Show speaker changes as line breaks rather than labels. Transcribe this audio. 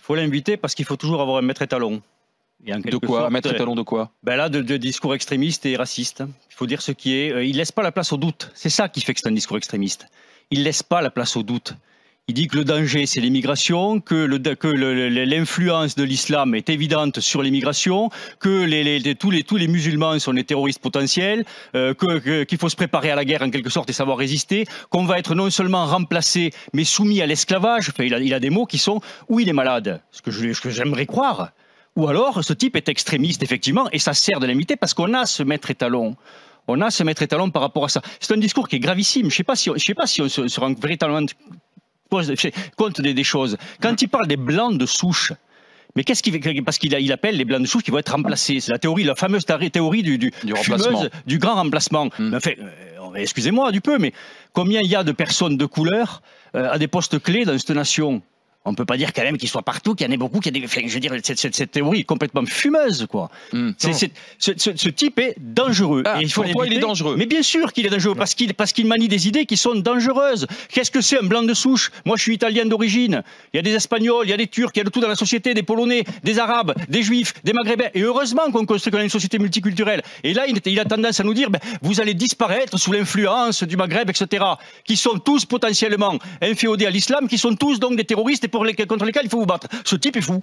faut l'inviter parce qu'il faut toujours avoir un maître étalon.
De quoi? Un maître étalon de quoi?
Ben là, de discours extrémistes et racistes. Il faut dire ce qui est. Il laisse pas la place au doute. C'est ça qui fait que c'est un discours extrémiste. Il laisse pas la place au doute. Il dit que le danger, c'est l'immigration, que l'influence de l'islam est évidente sur l'immigration, que tous les musulmans sont des terroristes potentiels, qu'il faut se préparer à la guerre en quelque sorte et savoir résister, qu'on va être non seulement remplacé, mais soumis à l'esclavage. Enfin, il a des mots qui sont où il est malade, ce que j'aimerais croire. Ou alors, ce type est extrémiste, effectivement, et ça sert de l'imiter parce qu'on a ce maître étalon. On a ce maître étalon par rapport à ça. C'est un discours qui est gravissime. Je ne sais pas si on se rend véritablement compte des choses. Quand il parle des blancs de souche, mais qu'est-ce qu'il fait? Parce qu'il appelle les blancs de souche qui vont être remplacés. C'est la fameuse théorie du grand remplacement. Mais enfin, excusez-moi du peu, mais combien il y a de personnes de couleur à des postes clés dans cette nation? On ne peut pas dire quand même qu'il soit partout, qu'il y en ait beaucoup, qu'il y a des... Enfin, je veux dire, cette théorie est complètement fumeuse, quoi. Ce type est dangereux.
Ah,
et
pour toi, il est dangereux.
Mais bien sûr qu'il est dangereux, parce qu'il manie des idées qui sont dangereuses. Qu'est-ce que c'est un blanc de souche? Moi, je suis italien d'origine. Il y a des Espagnols, il y a des Turcs, il y a de tout dans la société, des Polonais, des Arabes, des Juifs, des Maghrébins. Et heureusement qu'on a une société multiculturelle. Et là, il a tendance à nous dire, vous allez disparaître sous l'influence du Maghreb, etc., qui sont tous potentiellement inféodés à l'islam, qui sont tous donc des terroristes et contre lesquels il faut vous battre. Ce type est fou.